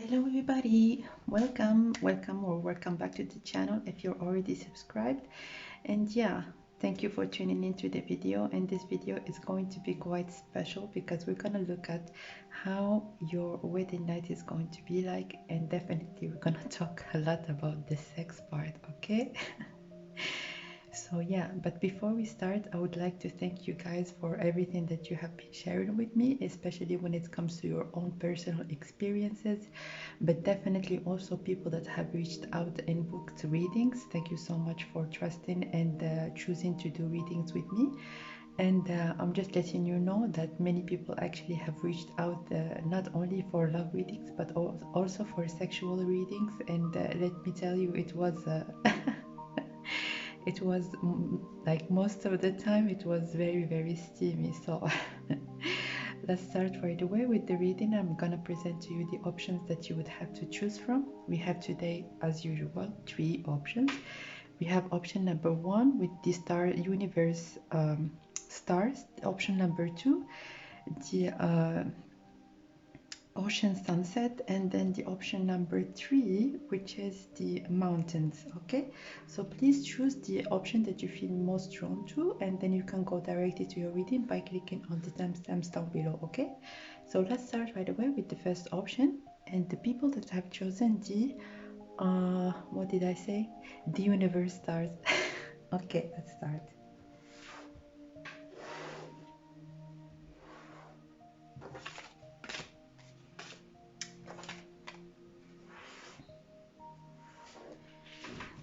Hello everybody, welcome or welcome back to the channel if you're already subscribed. And yeah, thank you for tuning into the video. And this video is going to be quite special because we're gonna look at how your wedding night is going to be like, and definitely we're gonna talk a lot about the sex part, okay? So yeah, but before we start, I would like to thank you guys for everything that you have been sharing with me, especially when it comes to your own personal experiences, but definitely also people that have reached out and booked readings. Thank you so much for trusting and choosing to do readings with me. And I'm just letting you know that many people actually have reached out, not only for love readings but also for sexual readings. And let me tell you, it was it was like most of the time it was very steamy. So let's start right away with the reading. I'm gonna present to you the options that you would have to choose from. We have today, as usual, 3 options. We have option number 1 with the star universe stars. Option number 2, the ocean sunset, and then the option number 3, which is the mountains. Okay, so please choose the option that you feel most drawn to, and then you can go directly to your reading by clicking on the timestamps down below. Okay, so let's start right away with the first option. And the people that have chosen the what did I say, the universe stars. Okay, let's start.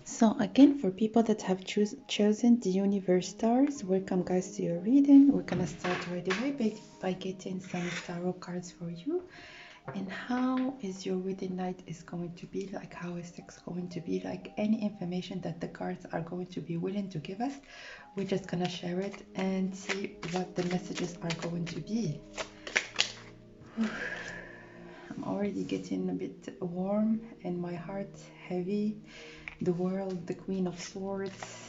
So again, for people that have chosen the universe stars, welcome guys to your reading. We're gonna start right away by getting some tarot cards for you. And how is your wedding night is going to be like, how is sex going to be like, any information that the cards are going to be willing to give us, we're just gonna share it and see what the messages are going to be. I'm already getting a bit warm and my heart heavy. The World, the Queen of Swords,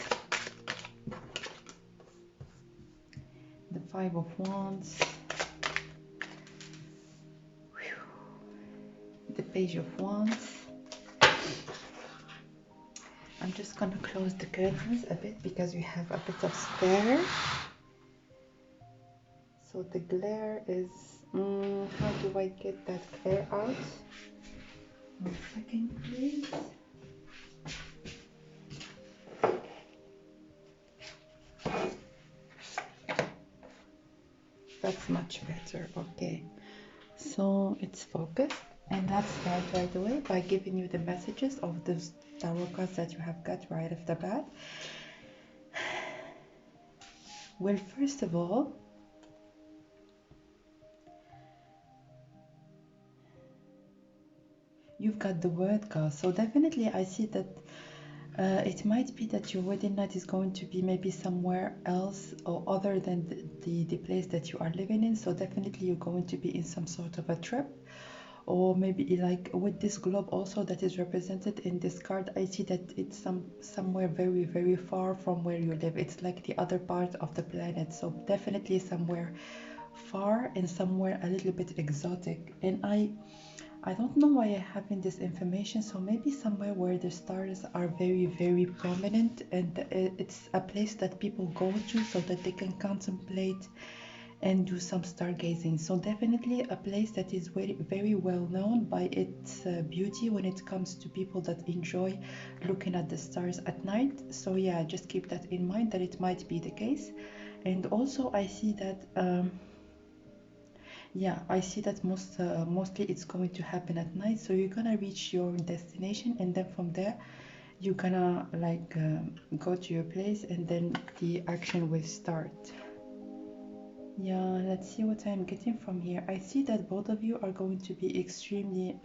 the Five of Wands, the Page of Wands. I'm just gonna close the curtains a bit because we have a bit of glare. So the glare is, how do I get that glare out? 1 second please. That's much better. Okay, so it's focused, and let's start right away by giving you the messages of the tarot cards that you have got right off the bat. Well, first of all, you've got the Word card. So definitely I see that it might be that your wedding night is going to be maybe somewhere else or other than the place that you are living in. So definitely you're going to be in some sort of a trip, or maybe like with this globe also that is represented in this card. I see that it's somewhere very far from where you live. It's like the other part of the planet. So definitely somewhere far and somewhere a little bit exotic. And I don't know why I'm having this information, so maybe somewhere where the stars are very prominent, and it's a place that people go to so that they can contemplate and do some stargazing. So definitely a place that is very well known by its beauty when it comes to people that enjoy looking at the stars at night. So yeah, just keep that in mind that it might be the case. And also I see that yeah, I see that mostly it's going to happen at night. So you're gonna reach your destination, and then from there you're gonna like go to your place, and then the action will start. Yeah, let's see what I'm getting from here. I see that both of you are going to be extremely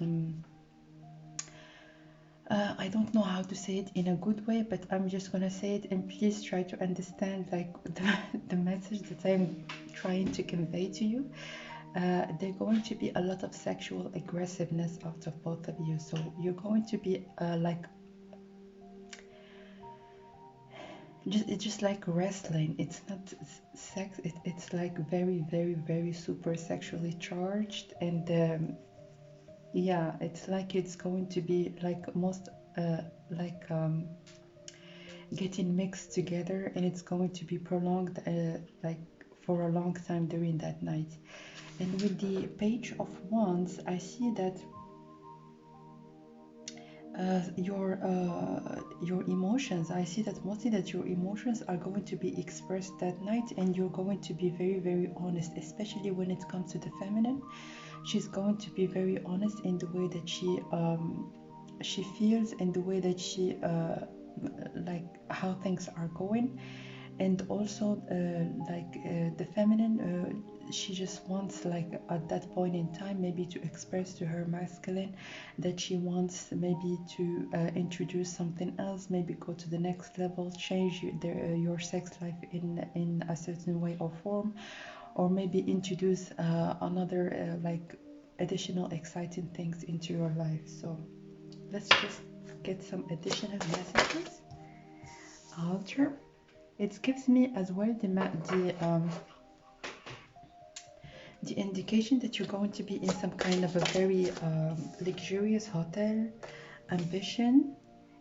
I don't know how to say it in a good way, but I'm just gonna say it, and please try to understand like the message that I'm trying to convey to you. There's going to be a lot of sexual aggressiveness out of both of you. So you're going to be like it's just like wrestling. It's not sex, it's like very super sexually charged. And yeah, it's like it's going to be like most like getting mixed together, and it's going to be prolonged like for a long time during that night. And with the Page of Wands, I see that your emotions, I see that mostly that your emotions are going to be expressed that night, and you're going to be very, very honest, especially when it comes to the feminine. She's going to be very honest in the way that she feels, and the way that she like how things are going. And also the feminine, she just wants, like at that point in time, maybe to express to her masculine that she wants maybe to introduce something else, maybe go to the next level, change your sex life in a certain way or form, or maybe introduce another like additional exciting things into your life. So let's just get some additional messages. Altar. It gives me as well the indication that you're going to be in some kind of a very luxurious hotel. Ambition.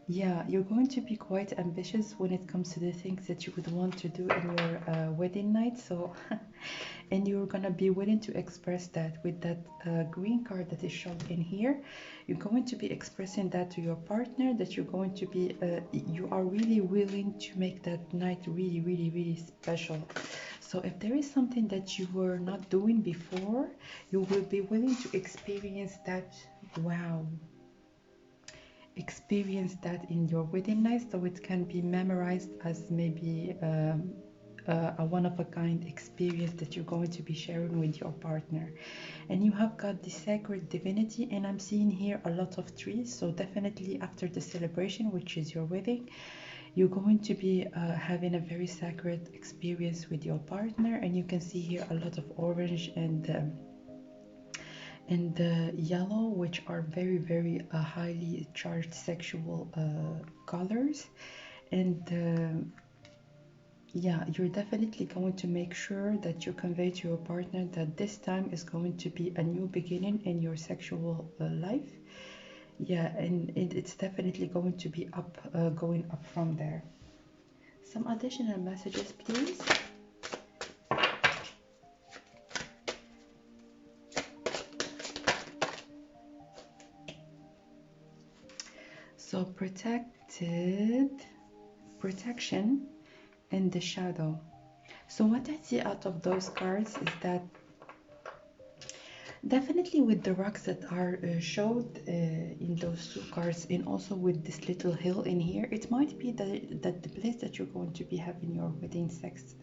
Yeah, you're going to be quite ambitious when it comes to the things that you would want to do in your wedding night. So, and you're gonna be willing to express that with that green card that is shown in here. You're going to be expressing that to your partner, that you're going to be, you are really willing to make that night really, really, really special. So if there is something that you were not doing before, you will be willing to experience that. Wow. Experience that in your wedding night, so it can be memorized as maybe a one-of-a-kind experience that you're going to be sharing with your partner. And you have got the sacred divinity, and I'm seeing here a lot of trees. So definitely after the celebration, which is your wedding, you're going to be having a very sacred experience with your partner. And you can see here a lot of orange and the yellow, which are very, very highly charged sexual colors. And yeah, you're definitely going to make sure that you convey to your partner that this time is going to be a new beginning in your sexual life. Yeah, and it's definitely going to be up, going up from there. Some additional messages, please. So protection, and the shadow. So what I see out of those cards is that definitely with the rocks that are showed in those two cards, and also with this little hill in here, it might be that the place that you're going to be having your wedding sex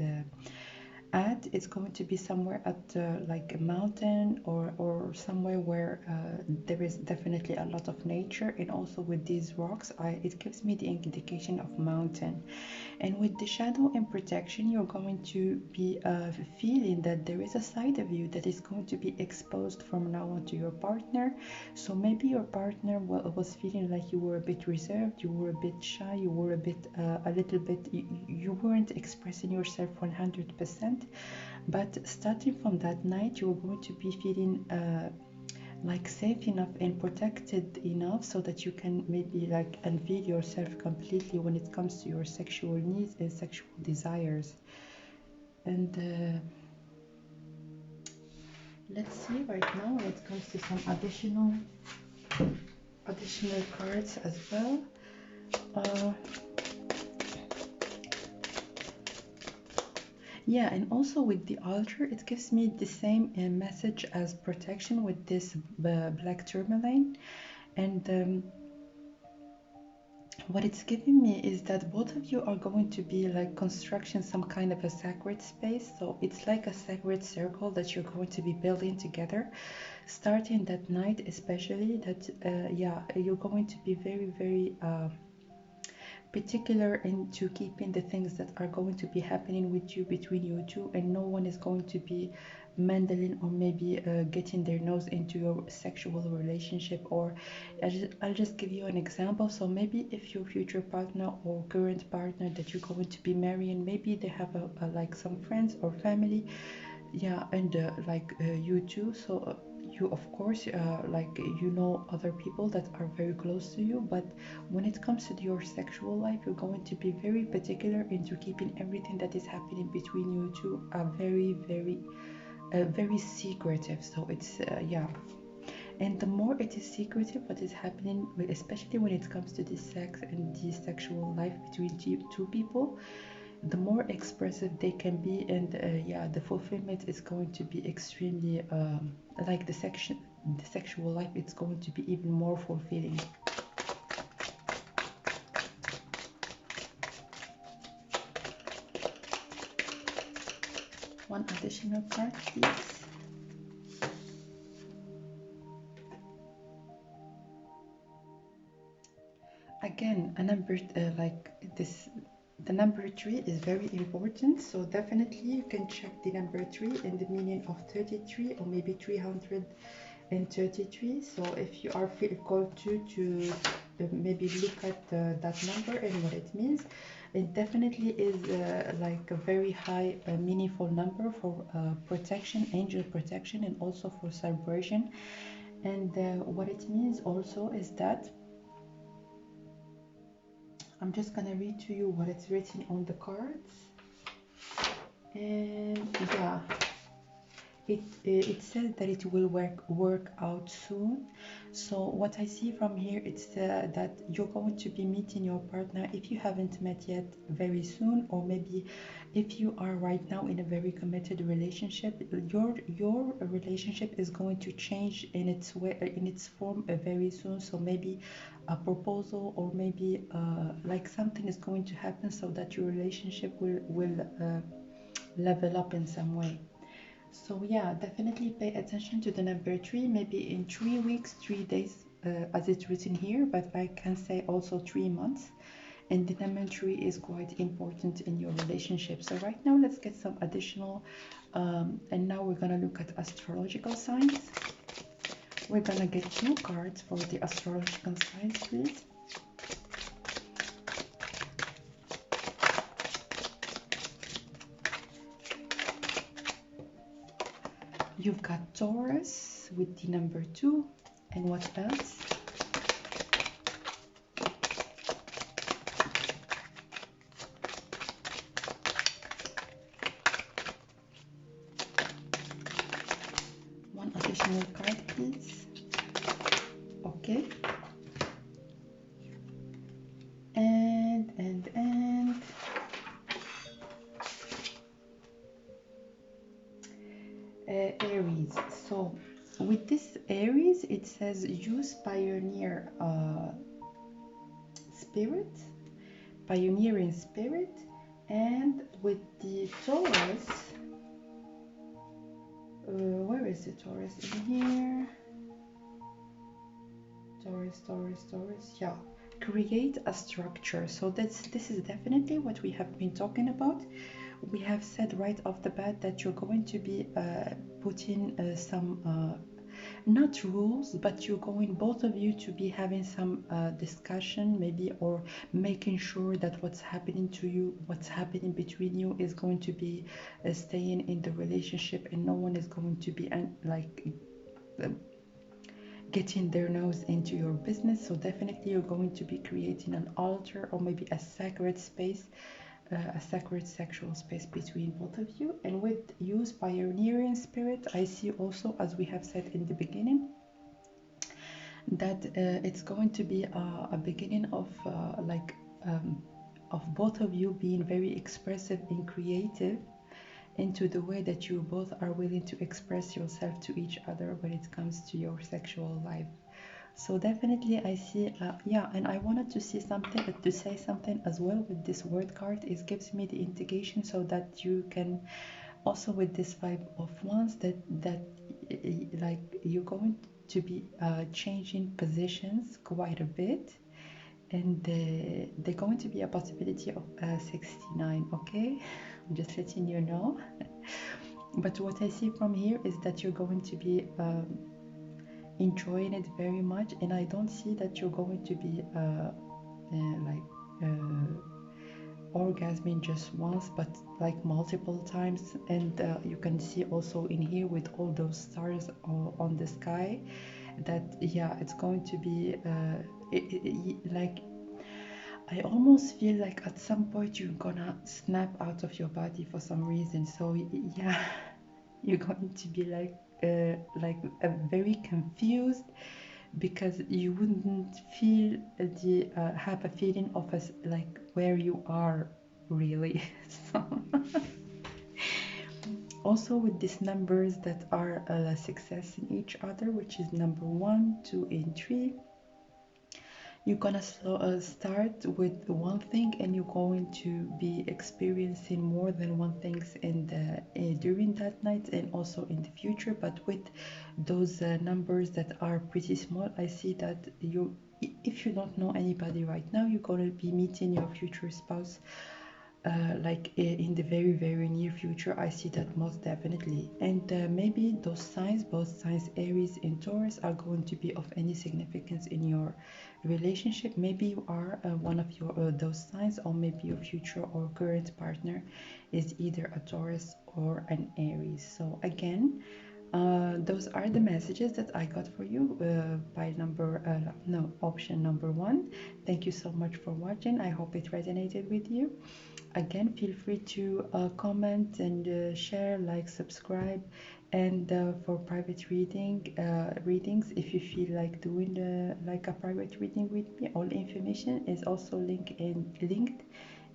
at, it's going to be somewhere at like a mountain, or somewhere where there is definitely a lot of nature. And also with these rocks, it gives me the indication of mountain. And with the shadow and protection, you're going to be feeling that there is a side of you that is going to be exposed from now on to your partner. So maybe your partner was feeling like you were a bit reserved, you were a bit shy, you were a little bit, you weren't expressing yourself 100%. But starting from that night, you're going to be feeling like safe enough and protected enough, so that you can maybe like unveil yourself completely when it comes to your sexual needs and sexual desires. And let's see right now when it comes to some additional cards as well. Yeah, and also with the altar, it gives me the same message as protection with this black tourmaline. And what it's giving me is that both of you are going to be like constructing some kind of a sacred space. So it's like a sacred circle that you're going to be building together, starting that night, especially that, yeah, you're going to be very, very particular into keeping the things that are going to be happening with you, between you two, and no one is going to be meddling or maybe getting their nose into your sexual relationship. Or I'll just give you an example. So maybe if your future partner or current partner that you're going to be marrying, maybe they have like some friends or family, yeah, and you too. So you, of course, like you know other people that are very close to you, but when it comes to your sexual life, you're going to be very particular into keeping everything that is happening between you two very secretive. So it's yeah, and the more it is secretive what is happening, especially when it comes to the sex and the sexual life between two people, the more expressive they can be, and yeah, the fulfillment is going to be extremely like the sexual life, it's going to be even more fulfilling. One additional card, please. Again, a number like this, the number 3 is very important, so definitely you can check the number 3 in the meaning of 33 or maybe 333. So if you are feel called to maybe look at that number and what it means, it definitely is like a very high meaningful number for protection, angel protection, and also for celebration. And what it means also is that I'm just gonna read to you what it's written on the cards. And yeah, it says that it will work out soon. So what I see from here, it's that you're going to be meeting your partner, if you haven't met yet, very soon, or maybe if you are right now in a very committed relationship, your relationship is going to change in its way, in its form very soon. So maybe a proposal, or maybe like something is going to happen so that your relationship will level up in some way. So yeah, definitely pay attention to the number 3, maybe in 3 weeks, 3 days, as it's written here, but I can say also 3 months. And the number 3 is quite important in your relationship. So right now, let's get some additional, and now we're gonna look at astrological signs. We're gonna get 2 cards for the astrological signs, please. You've got Taurus with the number 2, and what else? One additional card, please. Okay. And Aries. So with this Aries, it says use pioneer spirit, pioneering spirit. And with the Taurus, where is the Taurus in here? Taurus, yeah, create a structure. So this is definitely what we have been talking about. We have said right off the bat that you're going to be putting some not rules, but you're going, both of you, to be having some discussion maybe, or making sure that what's happening to you, what's happening between you, is going to be staying in the relationship, and no one is going to be getting their nose into your business. So definitely you're going to be creating an altar, or maybe a sacred space, a sacred sexual space between both of you. And with use pioneering spirit, I see also, as we have said in the beginning, that it's going to be a beginning of of both of you being very expressive and creative into the way that you both are willing to express yourself to each other when it comes to your sexual life. So definitely I see yeah, and I wanted to see something, to say something as well with this word card. It gives me the indication so that you can also, with this 5 of Wands, that like you're going to be changing positions quite a bit, and there's going to be a possibility of 69. Okay, I'm just letting you know. But what I see from here is that you're going to be enjoying it very much, and I don't see that you're going to be orgasming just once, but like multiple times. And you can see also in here with all those stars on the sky that yeah, it's going to be like I almost feel like at some point you're gonna snap out of your body for some reason. So yeah, you're going to be like very confused, because you wouldn't feel the have a feeling of us like where you are really. So also with these numbers that are success in each other, which is number 1, 2 and 3, you're gonna start with one thing, and you're going to be experiencing more than one things in the during that night and also in the future. But with those numbers that are pretty small, I see that you, if you don't know anybody right now, you're gonna be meeting your future spouse like in the very very near future. I see that most definitely. And maybe those signs, both signs Aries and Taurus, are going to be of any significance in your relationship. Maybe you are one of your those signs, or maybe your future or current partner is either a Taurus or an Aries. So again, those are the messages that I got for you by option number 1. Thank you so much for watching. I hope it resonated with you. Again, feel free to comment and share, like, subscribe. And for private readings, if you feel like doing like a private reading with me, all information is also linked in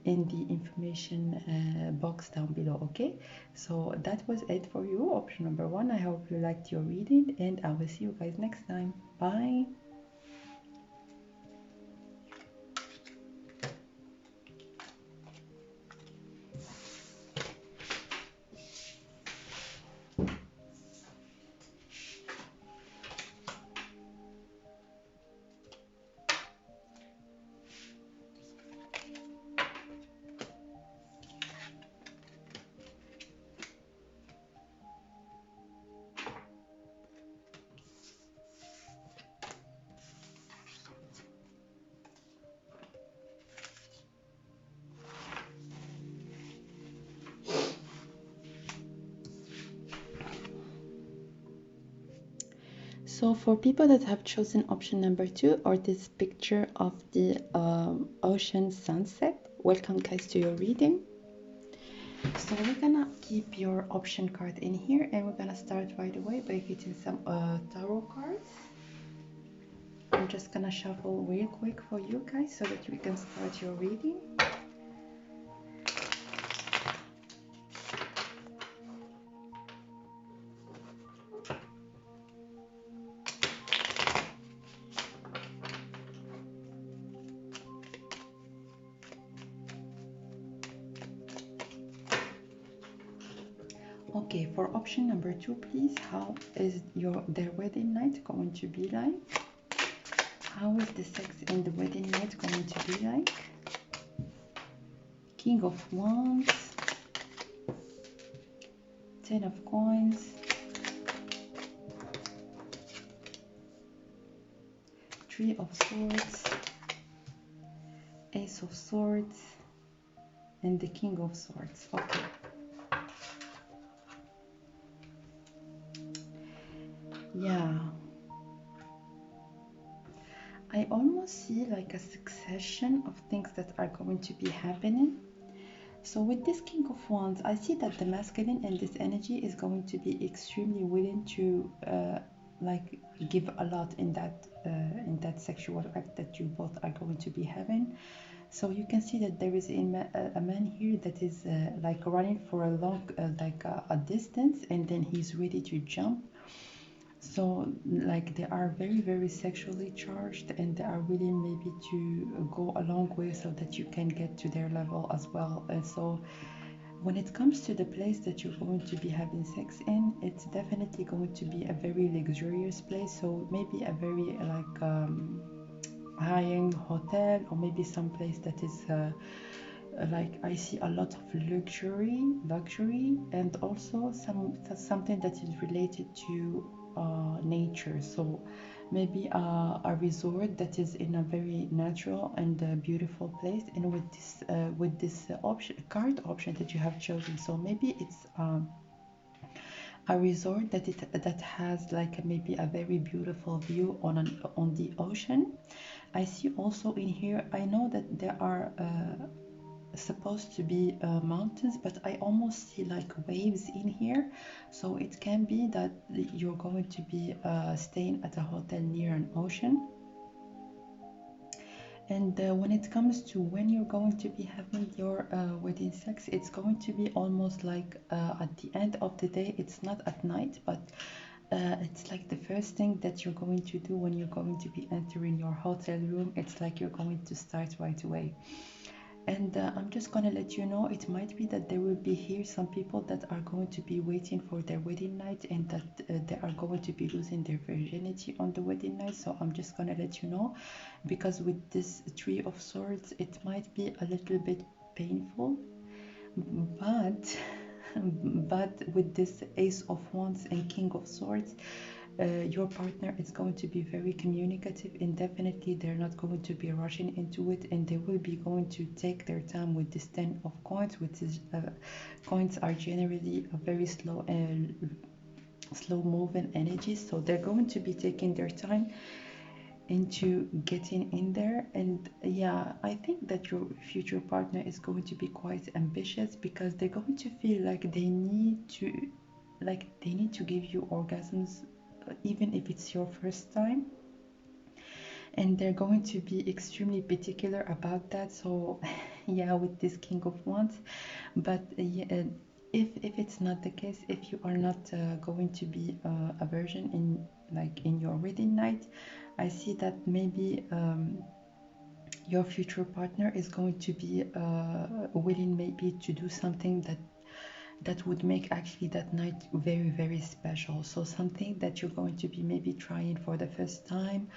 the information box down below. Okay, so that was it for you, option number 1. I hope you liked your reading, and I will see you guys next time. Bye. So for people that have chosen option number 2, or this picture of the ocean sunset, welcome guys to your reading. So we're gonna keep your option card in here, and we're gonna start right away by getting some tarot cards. I'm just gonna shuffle real quick for you guys so that we can start your reading. Okay, for option number 2, please, how is their wedding night going to be like? How is the sex in the wedding night going to be like? King of Wands, 10 of Coins, 3 of Swords, Ace of Swords, and the King of Swords. Okay. Yeah, I almost see like a succession of things that are going to be happening. So with this King of Wands, I see that the masculine in this energy is going to be extremely willing to like give a lot in that sexual act that you both are going to be having. So you can see that there is a man here that is like running for a long a distance, and then he's ready to jump. So like they are very very sexually charged, and they are willing maybe to go a long way so that you can get to their level as well. And so when it comes to the place that you're going to be having sex in, it's definitely going to be a very luxurious place. So maybe a very like high-end hotel, or maybe some place that is like I see a lot of luxury, and also something that is related to nature. So maybe a resort that is in a very natural and beautiful place, and with this card option that you have chosen. So maybe it's a resort that has like maybe a very beautiful view on the ocean. I see also in here, I know that there are supposed to be mountains, but I almost see like waves in here. So it can be that you're going to be staying at a hotel near an ocean. And when it comes to when you're going to be having your wedding sex, it's going to be almost like at the end of the day. It's not at night, but it's like the first thing that you're going to do when you're going to be entering your hotel room. It's like you're going to start right away. And I'm just gonna let you know, it might be that there will be here some people that are going to be waiting for their wedding night, and that they are going to be losing their virginity on the wedding night. So I'm just gonna let you know, because with this Three of Swords, it might be a little bit painful, but but with this Ace of Wands and King of Swords, your partner is going to be very communicative, and definitely they're not going to be rushing into it, and they will be going to take their time with this Ten of Coins, which is coins are generally a very slow moving energy. So they're going to be taking their time into getting in there. And yeah, I think that your future partner is going to be quite ambitious, because they're going to feel like they need to give you orgasms, even if it's your first time, and they're going to be extremely particular about that. So yeah, with this King of Wands. But yeah, if it's not the case, if you are not going to be a virgin in your wedding night, I see that maybe your future partner is going to be willing maybe to do something that would make actually that night very, very special. So something that you're going to be maybe trying for the first time.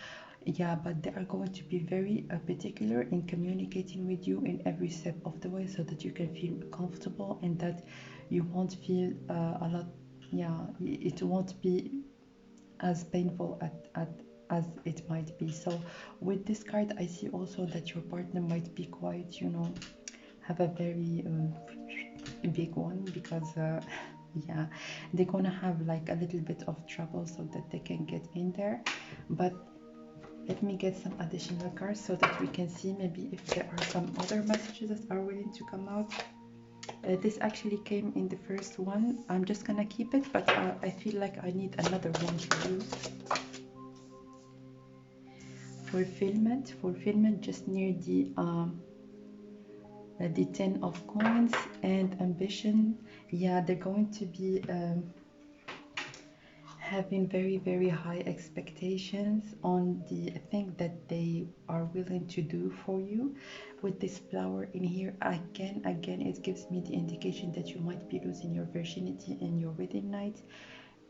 Yeah, but they are going to be very particular in communicating with you in every step of the way, so that you can feel comfortable, and that you won't feel a lot. Yeah, it won't be as painful as it might be. So with this card, I see also that your partner might be quite, have a very big one, because yeah, they're gonna have like a little bit of trouble so that they can get in there. But let me get some additional cards so that we can see maybe if there are some other messages that are willing to come out. This actually came in the first one. I'm just gonna keep it, but I feel like I need another one for you. Fulfillment just near the Ten of Coins, and ambition. Yeah, they're going to be having very, very high expectations on the thing that they are willing to do for you. With this flower in here, again, it gives me the indication that you might be losing your virginity in your wedding night.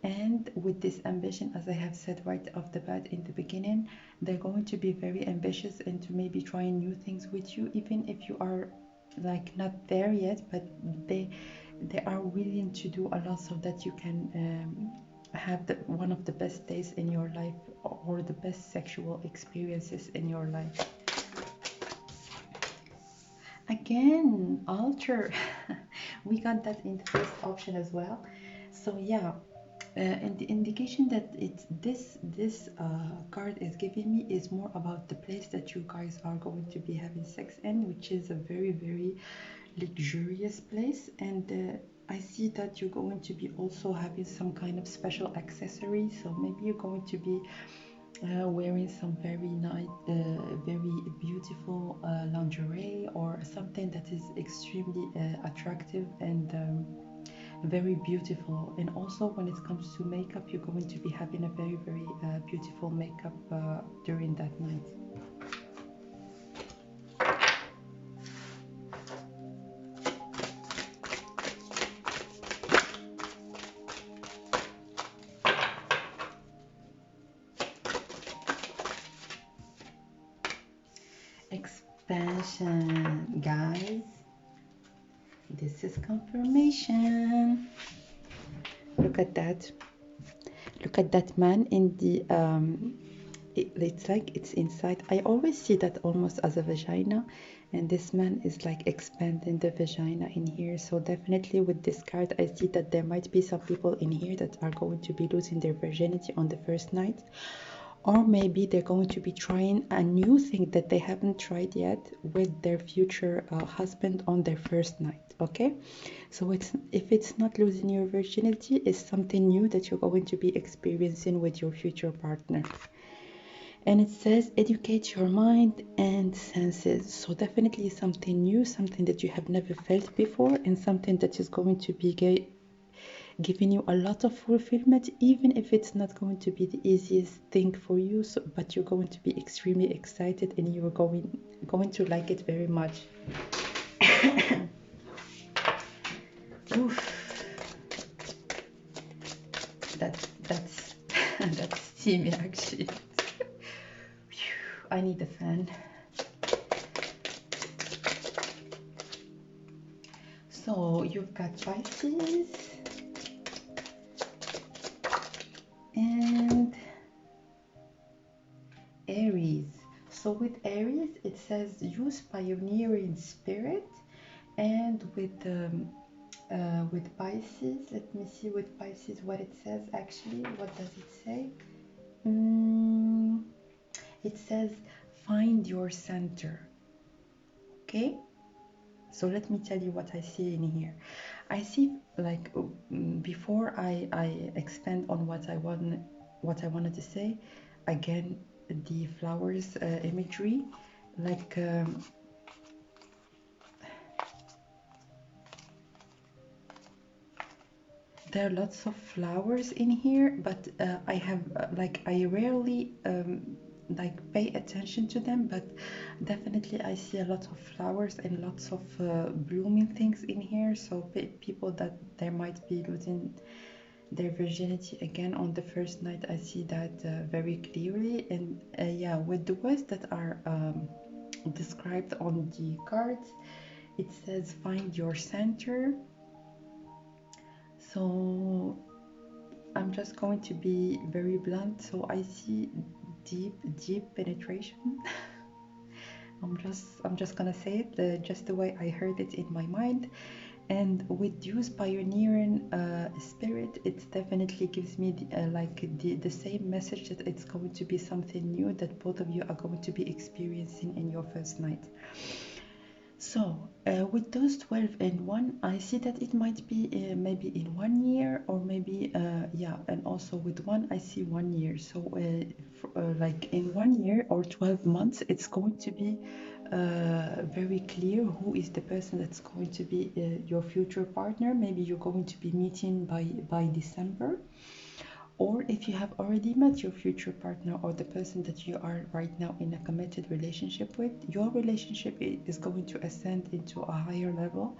And with this ambition, as I have said right off the bat in the beginning, they're going to be very ambitious and to maybe trying new things with you, even if you are like not there yet, but they are willing to do a lot so that you can have one of the best days in your life, or the best sexual experiences in your life. Again, altar. We got that in the first option as well. So yeah, and the indication that this card is giving me is more about the place that you guys are going to be having sex in, which is a very, very luxurious place. And I see that you're going to be also having some kind of special accessories. So maybe you're going to be wearing some very nice, very beautiful lingerie, or something that is extremely attractive and very beautiful. And also when it comes to makeup, you're going to be having a very, very beautiful makeup during that night. Expansion, guys. This is confirmation. Look at that. Look at that man in the it's like it's inside. I always see that almost as a vagina, and this man is like expanding the vagina in here. So definitely with this card, I see that there might be some people in here that are going to be losing their virginity on the first night, or maybe they're going to be trying a new thing that they haven't tried yet with their future husband on their first night. Okay, so if it's not losing your virginity, it's something new that you're going to be experiencing with your future partner. And it says educate your mind and senses. So definitely something new, something that you have never felt before, and something that is going to be giving you a lot of fulfillment, even if it's not going to be the easiest thing for you. So, but you're going to be extremely excited, and you're going to like it very much. Oof. That's that's steamy actually. I need a fan. So you've got Pisces and Aries. So with Aries, it says use pioneering spirit, and with Pisces, let me see with Pisces what it says actually. What does it say? It says find your center. Okay, so let me tell you what I see in here. I see, like, before I expand on what I wanted to say, again, the flowers imagery, like there are lots of flowers in here, but I have like I rarely like pay attention to them, but definitely I see a lot of flowers and lots of blooming things in here. So people that there might be losing their virginity again on the first night, I see that very clearly. And yeah, with the words that are described on the cards, it says find your center. So I'm just going to be very blunt. So I see deep penetration. I'm just gonna say it just the way I heard it in my mind. And with use pioneering spirit, it definitely gives me the same message, that it's going to be something new that both of you are going to be experiencing in your first night. So with those 12 and 1, I see that it might be maybe in 1 year, or maybe yeah, and also with 1 I see 1 year. So like in 1 year or 12 months, it's going to be very clear who is the person that's going to be your future partner. Maybe you're going to be meeting by December. Or if you have already met your future partner, or the person that you are right now in a committed relationship with, your relationship is going to ascend into a higher level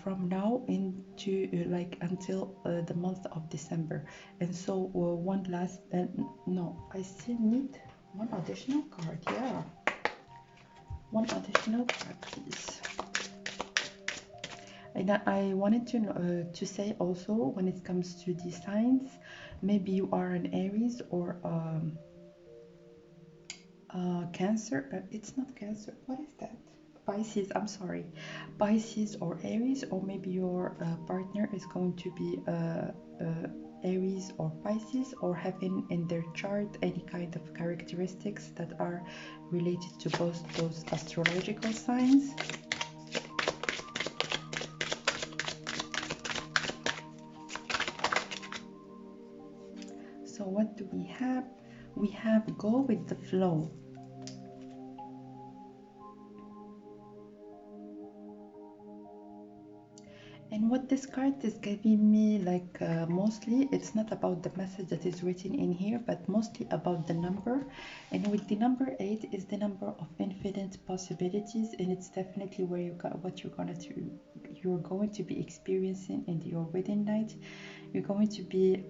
from now into like until the month of December. And so one last, no, I still need one additional card. Yeah, one additional card, please. And I wanted to say also, when it comes to the signs, maybe you are an Aries or Cancer. It's not Cancer. What is that? Pisces. I'm sorry, Pisces or Aries, or maybe your partner is going to be Aries or Pisces, or having in their chart any kind of characteristics that are related to both those astrological signs. So what do we have? We have go with the flow. And what this card is giving me, like mostly, it's not about the message that is written in here, but mostly about the number. And with the number 8 is the number of infinite possibilities, and it's definitely where you got what you're going to be experiencing in your wedding night. You're going to be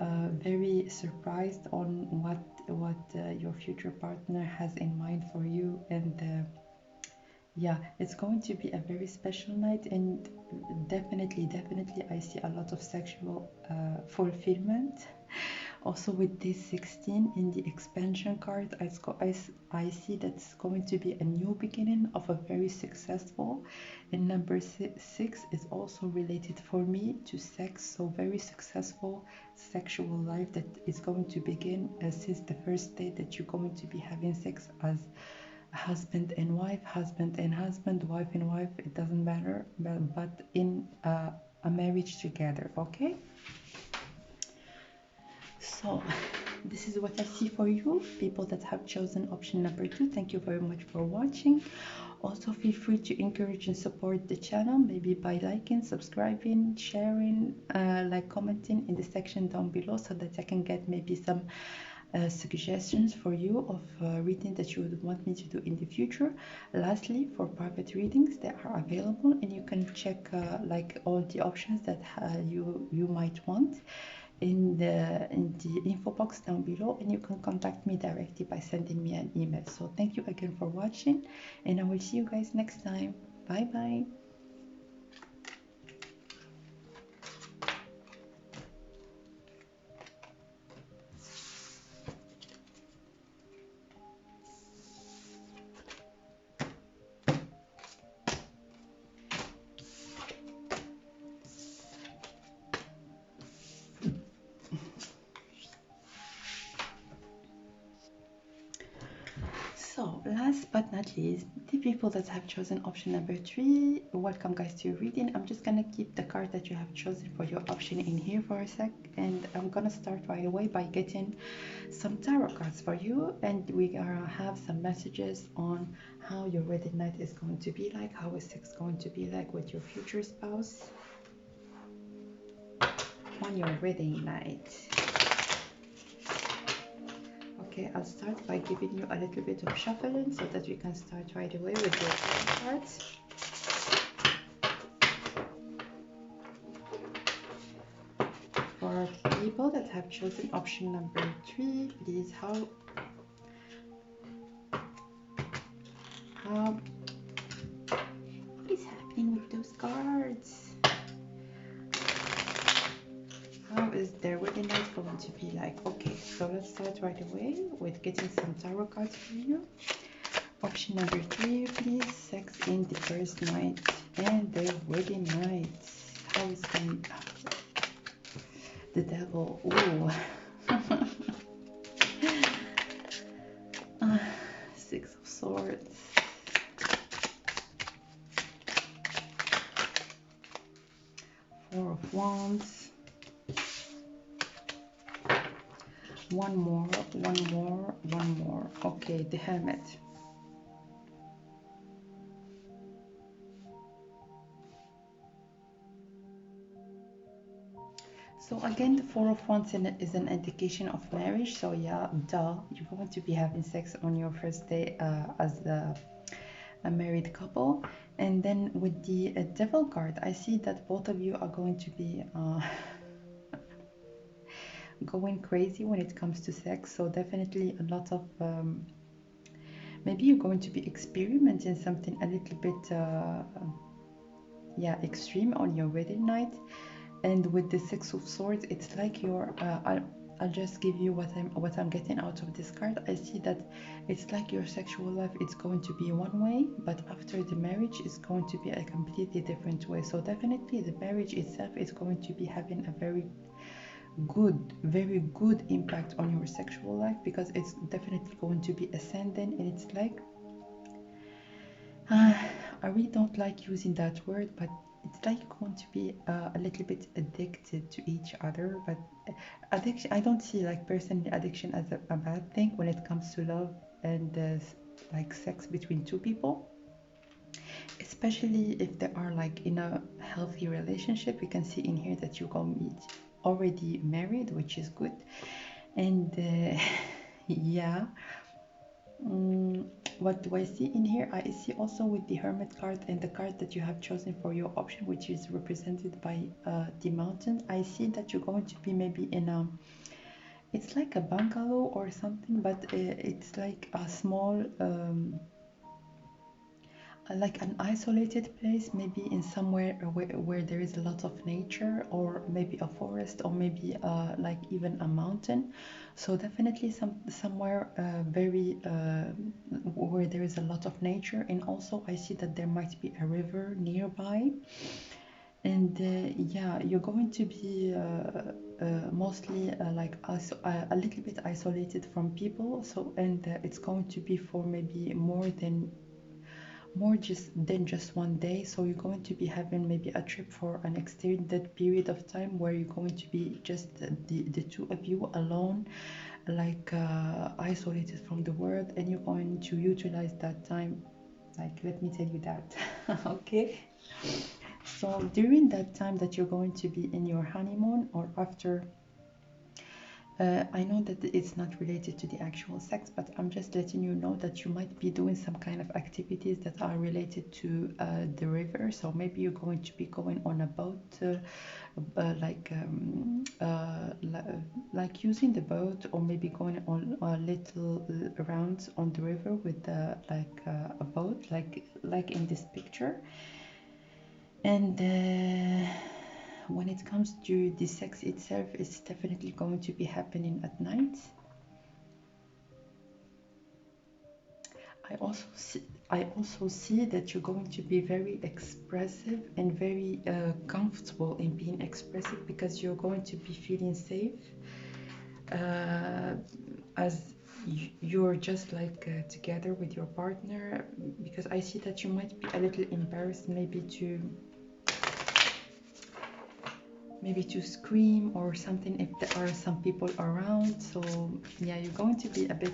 very surprised on what your future partner has in mind for you. And yeah, it's going to be a very special night, and definitely I see a lot of sexual fulfillment Also with this 16 in the expansion card, I see that's going to be a new beginning of a very successful. And number 6 is also related for me to sex, so very successful sexual life that is going to begin since the first day that you're going to be having sex as husband and wife, husband and husband, wife and wife, it doesn't matter, but in a marriage together. Okay, so this is what I see for you, people that have chosen option number 2. Thank you very much for watching. Also feel free to encourage and support the channel, maybe by liking, subscribing, sharing, like commenting in the section down below, so that I can get maybe some suggestions for you of reading that you would want me to do in the future. Lastly, for private readings, they are available, and you can check like all the options that you might want in the info box down below, and you can contact me directly by sending me an email. So thank you again for watching, and I will see you guys next time. Bye bye. So last but not least, the people that have chosen option number 3, welcome guys to your reading. I'm just gonna keep the card that you have chosen for your option in here for a sec, and I'm gonna start right away by getting some tarot cards for you, and we're gonna have some messages on how your wedding night is going to be like, how is sex going to be like with your future spouse on your wedding night. Okay, I'll start by giving you a little bit of shuffling so that we can start right away with your cards. For people that have chosen option number 3, please, what is happening with those cards? How is their wedding night going to be like? Okay, so let's start right away with getting some tarot cards for you. Option number 3, please. Sex in the first night and their wedding night. How is going? The devil. Ooh. 6 of Swords. Four of Wands. One more. Okay, the Hermit. So again, the Four of Wands is an indication of marriage. So yeah, you're going to be having sex on your first day as a married couple. And then with the Devil card, I see that both of you are going to be going crazy when it comes to sex. So definitely a lot of maybe you're going to be experimenting something a little bit extreme on your wedding night. And with the Six of Swords, it's like you're I'll just give you what I'm getting out of this card. I see that it's like your sexual life is going to be one way, but after the marriage it's going to be a completely different way. So definitely the marriage itself is going to be having a very good impact on your sexual life, because it's definitely going to be ascending, and it's like I really don't like using that word, but it's like you're going to be a little bit addicted to each other. But addiction, I don't see like personally addiction as a bad thing when it comes to love and like sex between two people, especially if they are like in a healthy relationship. We can see in here that you're going to be already married, which is good. And yeah, what do I see in here? I see also with the Hermit card and the card that you have chosen for your option, which is represented by the mountain. I see that you're going to be maybe in a, it's like a bungalow or something, but it's like a small like an isolated place, maybe in somewhere where there is a lot of nature, or maybe a forest, or maybe like even a mountain. So definitely somewhere very where there is a lot of nature. And also I see that there might be a river nearby. And yeah, you're going to be mostly like a little bit isolated from people. So, and it's going to be for maybe more just than just one day. So you're going to be having maybe a trip for an extended period of time, where you're going to be just the two of you alone, like isolated from the world, and you're going to utilize that time, like, let me tell you that. Okay, so during that time that you're going to be in your honeymoon, or after, I know that it's not related to the actual sex, but I'm just letting you know that you might be doing some kind of activities that are related to the river. So maybe you're going to be going on a boat, like using the boat, or maybe going on a little rounds on the river with a boat, like in this picture. And when it comes to the sex itself, it's definitely going to be happening at night. I also see that you're going to be very expressive and very comfortable in being expressive, because you're going to be feeling safe, as you're just like together with your partner. Because I see that you might be a little embarrassed maybe to scream or something if there are some people around. So yeah, you're going to be a bit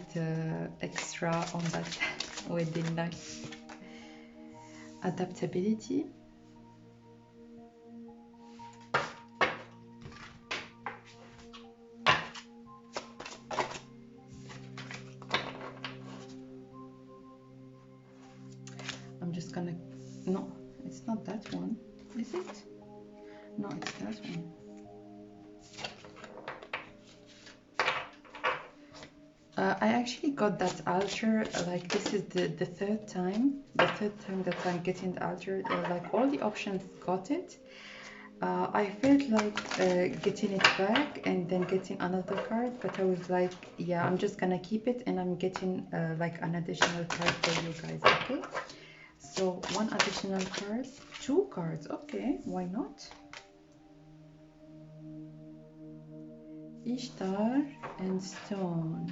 extra on that wedding night. Adaptability. I'm just gonna, no, it's not that one, is it? No, it's that one. I actually got that altar, like this is the third time that I'm getting the altar. Like all the options got it. I felt like getting it back and then getting another card, but I was like, yeah, I'm just gonna keep it, and I'm getting like an additional card for you guys. Okay, so one additional card, two cards. Okay, why not? Ishtar and Stone.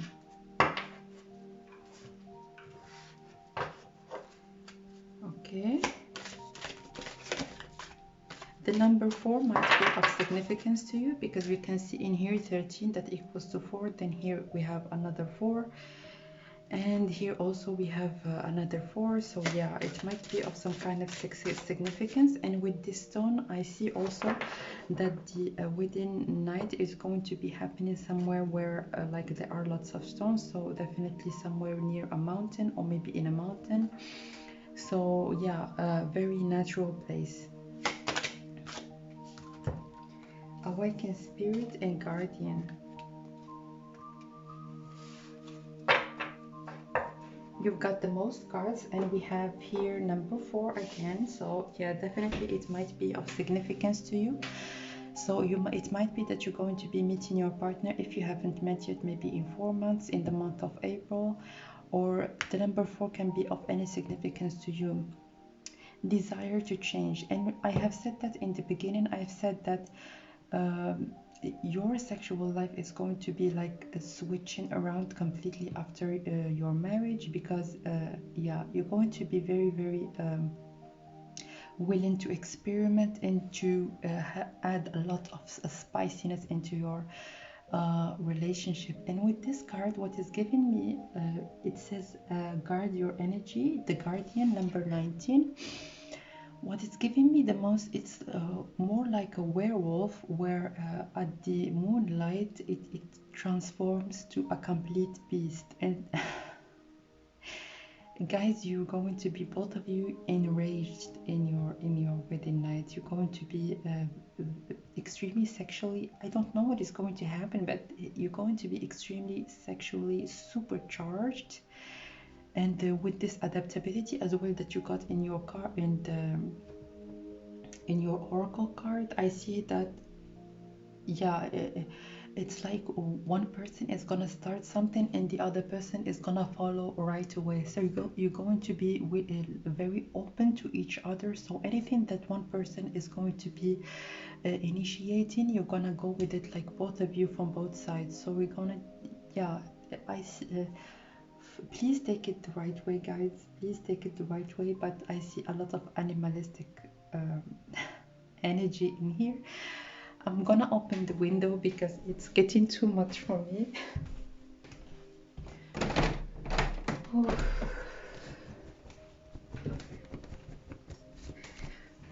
Okay. The number 4 might be of significance to you, because we can see in here 13 that equals to 4. Then here we have another 4. And here also we have another 4. So yeah, it might be of some kind of significance. And with this stone, I see also that the wedding night is going to be happening somewhere where like there are lots of stones. So definitely somewhere near a mountain, or maybe in a mountain. So yeah, a very natural place. Awakened Spirit and Guardian. You've got the most cards, and we have here number 4 again. So yeah, definitely it might be of significance to you. So it might be that you're going to be meeting your partner, if you haven't met yet, maybe in 4 months, in the month of April. Or the number 4 can be of any significance to you. Desire to change. And I have said that in the beginning. I have said that your sexual life is going to be like switching around completely after your marriage, because yeah, you're going to be very, very willing to experiment and to add a lot of spiciness into your relationship. And with this card, what is giving me, it says guard your energy, the Guardian, number 19. What is giving me the most, it's more like a werewolf, where at the moonlight it transforms to a complete beast. And guys, you're going to be, both of you, enraged in your wedding night. You're going to be extremely sexually, I don't know what is going to happen, but you're going to be extremely sexually supercharged. and with this adaptability as well that you got in your car in your oracle card, I see that, yeah, it's like one person is gonna start something and the other person is gonna follow right away. So you're going to be very open to each other. So anything that one person is going to be initiating, you're gonna go with it, like both of you from both sides. So we're gonna, yeah, I see. Please take it the right way, guys. Please take it the right way. But I see a lot of animalistic energy in here. I'm gonna open the window because it's getting too much for me. Oh,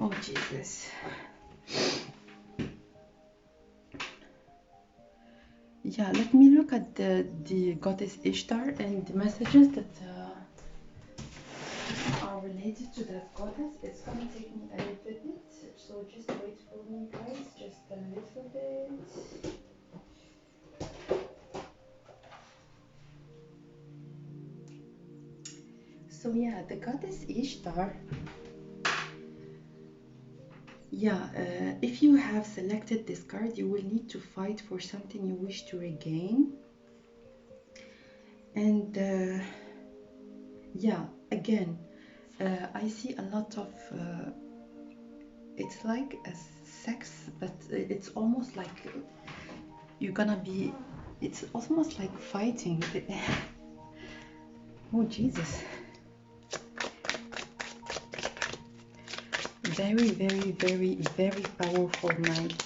oh Jesus. Yeah, let me look at the goddess Ishtar and the messages that are related to that goddess. It's gonna take me a little bit, so just wait for me, guys, just a little bit. So yeah, the goddess Ishtar. Yeah, if you have selected this card, you will need to fight for something you wish to regain. And yeah, again, I see a lot of, it's like a sex, but it's almost like you're gonna be, it's almost like fighting. Oh, Jesus. Very, very, very, very powerful night.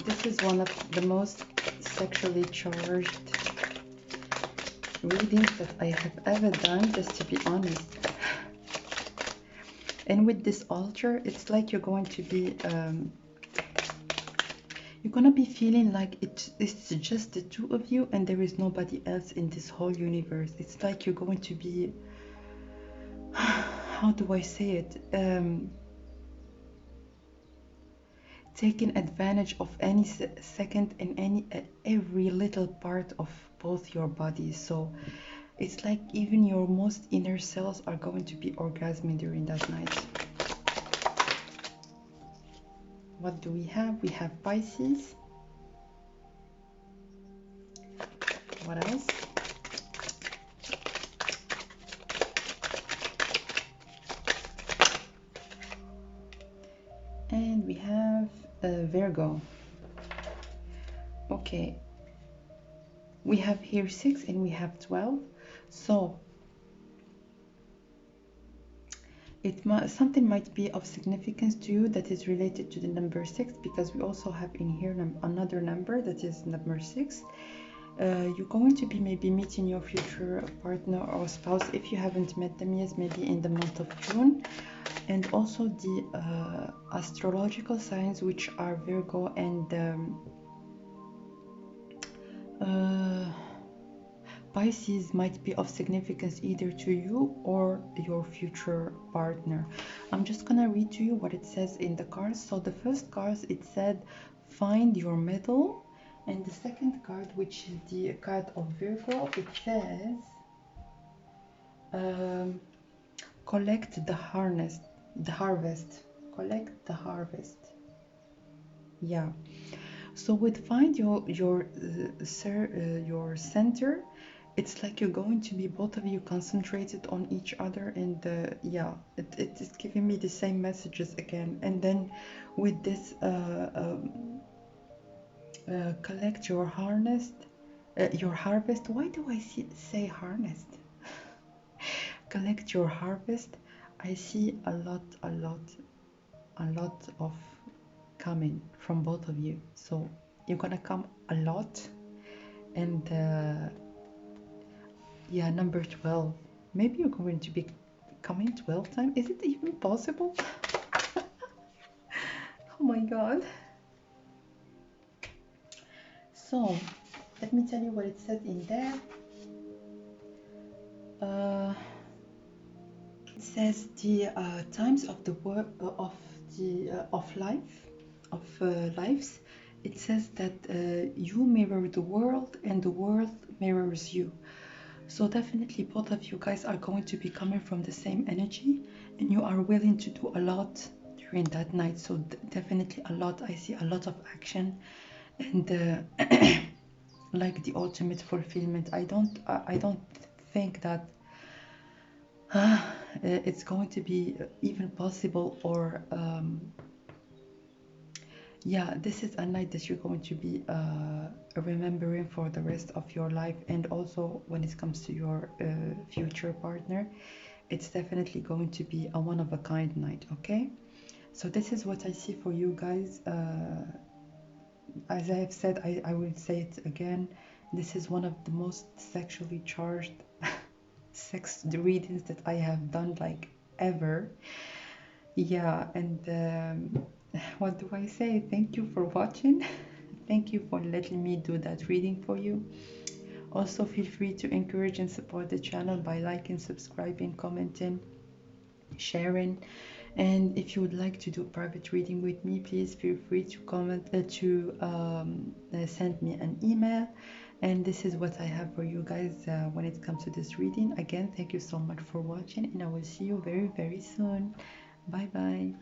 This is one of the most sexually charged readings that I have ever done, just to be honest. And with this altar, it's like you're going to be feeling like it's just the two of you and there is nobody else in this whole universe. It's like you're going to be, how do I say it, taking advantage of any second and every little part of both your bodies. So it's like even your most inner cells are going to be orgasming during that night. What do we have? We have Pisces. What else? And we have Virgo. Okay. We have here 6 and we have 12. So something might be of significance to you that is related to the number 6, because we also have in here another number that is number 6. You're going to be maybe meeting your future partner or spouse if you haven't met them yet, maybe in the month of June. And also the astrological signs, which are Virgo and Pisces, might be of significance either to you or your future partner. I'm just gonna read to you what it says in the cards. So the first cards, it said find your middle, and the second card, which is the card of Virgo, it says collect the harvest. Collect the harvest. Yeah. So with find your center, it's like you're going to be both of you concentrated on each other, and yeah, it is giving me the same messages again. And then with this collect your harvest. Why do I say harnessed? Collect your harvest. I see a lot of coming from both of you. So you're gonna come a lot. And yeah, number 12. Maybe you're going to be coming 12 times. Is it even possible? Oh my God. So let me tell you what it said in there. It says the times of the work of lives, it says that you mirror the world and the world mirrors you. So definitely both of you guys are going to be coming from the same energy, and you are willing to do a lot during that night. So definitely a lot. I see a lot of action, and like the ultimate fulfillment. I don't think that it's going to be even possible, or yeah, this is a night that you're going to be remembering for the rest of your life. And also when it comes to your future partner, it's definitely going to be a one of a kind night. Okay, so this is what I see for you guys. As I have said, I will say it again, this is one of the most sexually charged sex readings that I have done, like, ever. Yeah, and what do I say? Thank you for watching. Thank you for letting me do that reading for you. Also, feel free to encourage and support the channel by liking, subscribing, commenting, sharing. And if you would like to do private reading with me, please feel free to send me an email. And this is what I have for you guys when it comes to this reading. Again, thank you so much for watching, and I will see you very, very soon. Bye bye.